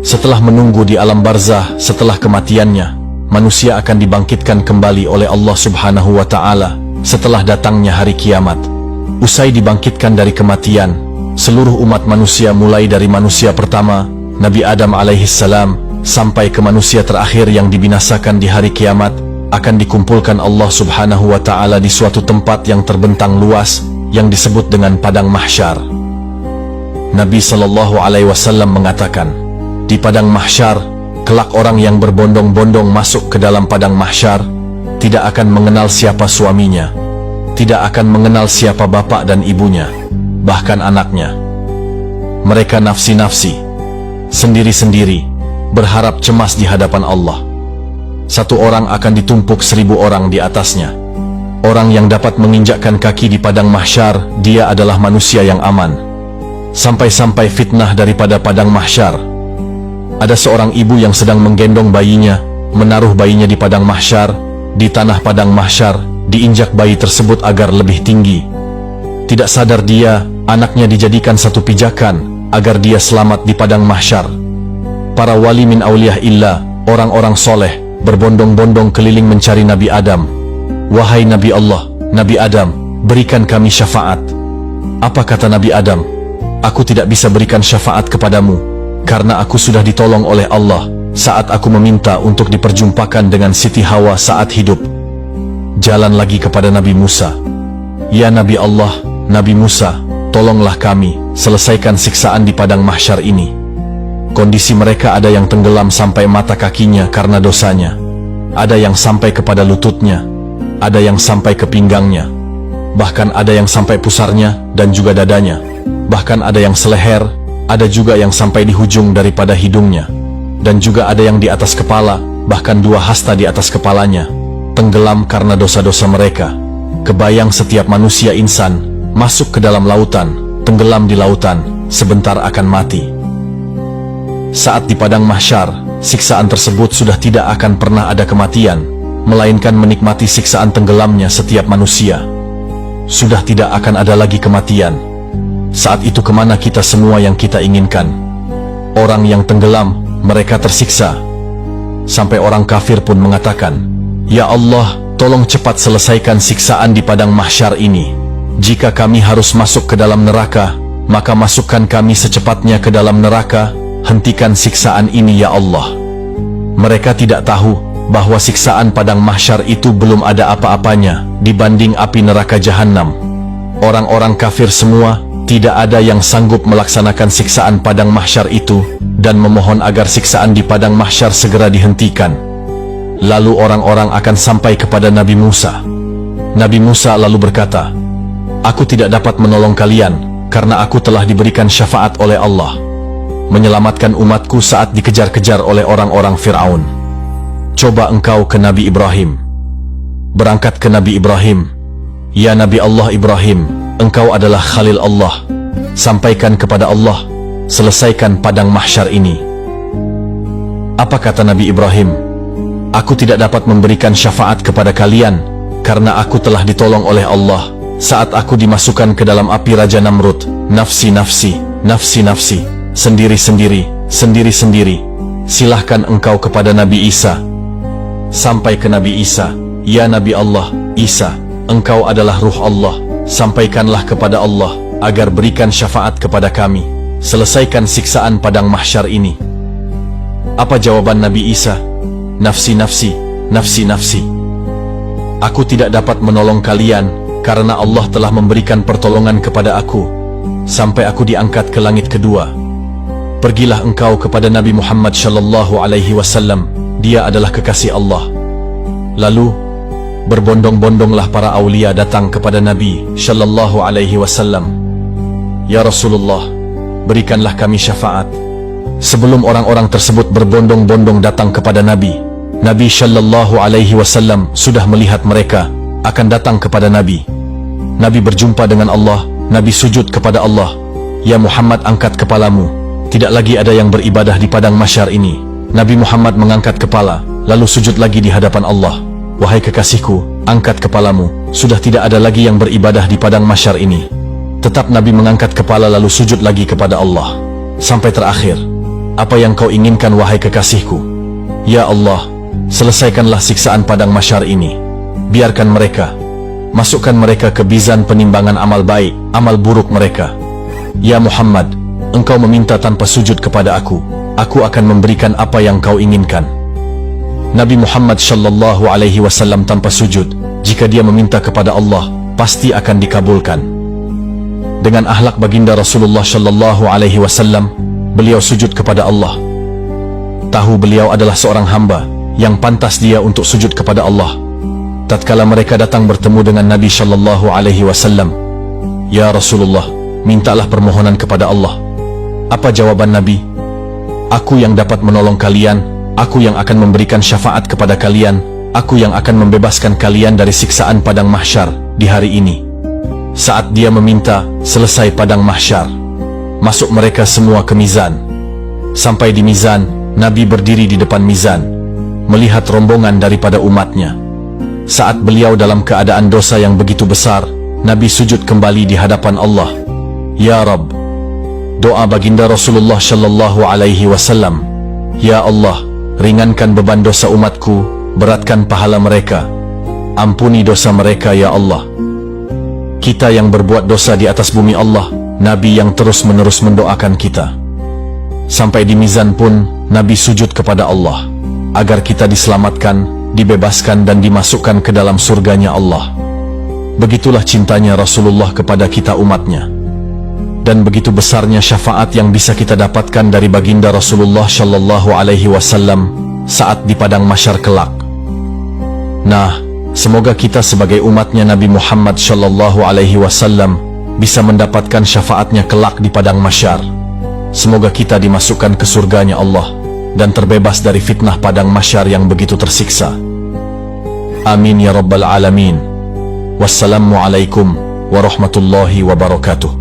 Setelah menunggu di alam barzah setelah kematiannya, manusia akan dibangkitkan kembali oleh Allah Subhanahu wa Ta'ala setelah datangnya hari kiamat. Usai dibangkitkan dari kematian, seluruh umat manusia mulai dari manusia pertama, Nabi Adam alaihissalam, sampai ke manusia terakhir yang dibinasakan di hari kiamat, akan dikumpulkan Allah Subhanahu wa Ta'ala di suatu tempat yang terbentang luas yang disebut dengan Padang Mahsyar. Nabi Shallallahu Alaihi Wasallam mengatakan, di Padang Mahsyar, kelak orang yang berbondong-bondong masuk ke dalam Padang Mahsyar tidak akan mengenal siapa suaminya, tidak akan mengenal siapa bapak dan ibunya, bahkan anaknya. Mereka nafsi-nafsi, sendiri-sendiri, berharap cemas di hadapan Allah. Satu orang akan ditumpuk 1000 orang di atasnya. Orang yang dapat menginjakkan kaki di Padang Mahsyar, dia adalah manusia yang aman. Sampai-sampai fitnah daripada Padang Mahsyar. Ada seorang ibu yang sedang menggendong bayinya, menaruh bayinya di Padang Mahsyar, di tanah Padang Mahsyar, diinjak bayi tersebut agar lebih tinggi. Tidak sadar dia, anaknya dijadikan satu pijakan, agar dia selamat di Padang Mahsyar. Para wali min auliyah illah, orang-orang soleh, berbondong-bondong keliling mencari Nabi Adam. Wahai Nabi Allah, Nabi Adam, berikan kami syafaat. Apa kata Nabi Adam? Aku tidak bisa berikan syafaat kepadamu, karena aku sudah ditolong oleh Allah saat aku meminta untuk diperjumpakan dengan Siti Hawa saat hidup. Jalan lagi kepada Nabi Musa. Ya Nabi Allah, Nabi Musa, tolonglah kami, selesaikan siksaan di Padang Mahsyar ini. Kondisi mereka ada yang tenggelam sampai mata kakinya karena dosanya. Ada yang sampai kepada lututnya, ada yang sampai ke pinggangnya, bahkan ada yang sampai pusarnya dan juga dadanya. Bahkan ada yang seleher, ada juga yang sampai di hujung daripada hidungnya, dan juga ada yang di atas kepala, bahkan 2 hasta di atas kepalanya, tenggelam karena dosa-dosa mereka. Kebayang setiap manusia insan masuk ke dalam lautan, tenggelam di lautan, sebentar akan mati. Saat di Padang Mahsyar, siksaan tersebut sudah tidak akan pernah ada kematian, melainkan menikmati siksaan tenggelamnya setiap manusia. Sudah tidak akan ada lagi kematian. Saat itu kemana kita semua yang kita inginkan? Orang yang tenggelam, mereka tersiksa. Sampai orang kafir pun mengatakan, Ya Allah, tolong cepat selesaikan siksaan di Padang Mahsyar ini. Jika kami harus masuk ke dalam neraka, maka masukkan kami secepatnya ke dalam neraka. Hentikan siksaan ini ya Allah. Mereka tidak tahu bahwa siksaan Padang Mahsyar itu belum ada apa-apanya dibanding api neraka Jahannam. Orang-orang kafir semua, tidak ada yang sanggup melaksanakan siksaan Padang Mahsyar itu dan memohon agar siksaan di Padang Mahsyar segera dihentikan. Lalu orang-orang akan sampai kepada Nabi Musa. Nabi Musa lalu berkata, Aku tidak dapat menolong kalian karena aku telah diberikan syafaat oleh Allah, menyelamatkan umatku saat dikejar-kejar oleh orang-orang Fir'aun. Coba engkau ke Nabi Ibrahim. Berangkat ke Nabi Ibrahim. Ya Nabi Allah Ibrahim, engkau adalah Khalil Allah. Sampaikan kepada Allah, selesaikan Padang Mahsyar ini. Apa kata Nabi Ibrahim? Aku tidak dapat memberikan syafaat kepada kalian, karena aku telah ditolong oleh Allah saat aku dimasukkan ke dalam api Raja Namrud. Nafsi-nafsi, nafsi-nafsi, sendiri-sendiri, sendiri-sendiri. Silahkan engkau kepada Nabi Isa. Sampai ke Nabi Isa. Ya Nabi Allah, Isa, engkau adalah ruh Allah. Sampaikanlah kepada Allah agar berikan syafaat kepada kami. Selesaikan siksaan Padang Mahsyar ini. Apa jawaban Nabi Isa? Nafsi-nafsi, nafsi-nafsi. Aku tidak dapat menolong kalian karena Allah telah memberikan pertolongan kepada aku sampai aku diangkat ke langit kedua. Pergilah engkau kepada Nabi Muhammad sallallahu alaihi wasallam. Dia adalah kekasih Allah. Lalu berbondong-bondonglah para aulia datang kepada Nabi sallallahu alaihi wasallam. Ya Rasulullah, berikanlah kami syafaat. Sebelum orang-orang tersebut berbondong-bondong datang kepada Nabi, Nabi sallallahu alaihi wasallam sudah melihat mereka akan datang kepada Nabi. Nabi berjumpa dengan Allah. Nabi sujud kepada Allah. Ya Muhammad, angkat kepalamu. Tidak lagi ada yang beribadah di Padang Mahsyar ini. Nabi Muhammad mengangkat kepala, lalu sujud lagi di hadapan Allah. Wahai kekasihku, angkat kepalamu. Sudah tidak ada lagi yang beribadah di Padang Mahsyar ini. Tetap Nabi mengangkat kepala lalu sujud lagi kepada Allah. Sampai terakhir, apa yang kau inginkan wahai kekasihku. Ya Allah, selesaikanlah siksaan padang mahsyar ini. Biarkan mereka, masukkan mereka ke mizan penimbangan amal baik, amal buruk mereka. Ya Muhammad, engkau meminta tanpa sujud kepada aku akan memberikan apa yang kau inginkan. Nabi Muhammad sallallahu alaihi wasallam tanpa sujud, jika dia meminta kepada Allah, pasti akan dikabulkan. Dengan akhlak baginda Rasulullah sallallahu alaihi wasallam, beliau sujud kepada Allah. Tahu beliau adalah seorang hamba yang pantas dia untuk sujud kepada Allah. Tatkala mereka datang bertemu dengan Nabi sallallahu alaihi wasallam, "Ya Rasulullah, mintalah permohonan kepada Allah." Apa jawaban Nabi? "Aku yang dapat menolong kalian, aku yang akan memberikan syafaat kepada kalian, aku yang akan membebaskan kalian dari siksaan padang mahsyar di hari ini." Saat dia meminta, selesai padang mahsyar. Masuk mereka semua ke mizan. Sampai di mizan, Nabi berdiri di depan mizan, melihat rombongan daripada umatnya. Saat beliau dalam keadaan dosa yang begitu besar, Nabi sujud kembali di hadapan Allah. "Ya Rabb," doa baginda Rasulullah sallallahu alaihi wasallam, "Ya Allah, ringankan beban dosa umatku, beratkan pahala mereka. Ampuni dosa mereka ya Allah." Kita yang berbuat dosa di atas bumi Allah, Nabi yang terus-menerus mendoakan kita. Sampai di mizan pun, Nabi sujud kepada Allah, agar kita diselamatkan, dibebaskan dan dimasukkan ke dalam surganya Allah. Begitulah cintanya Rasulullah kepada kita umatnya. Dan begitu besarnya syafaat yang bisa kita dapatkan dari baginda Rasulullah sallallahu alaihi wasallam saat di padang mahsyar kelak. Nah, semoga kita sebagai umatnya Nabi Muhammad sallallahu alaihi wasallam bisa mendapatkan syafaatnya kelak di padang mahsyar. Semoga kita dimasukkan ke surganya Allah dan terbebas dari fitnah padang mahsyar yang begitu tersiksa. Amin ya rabbal alamin. Wassalamualaikum warahmatullahi wabarakatuh.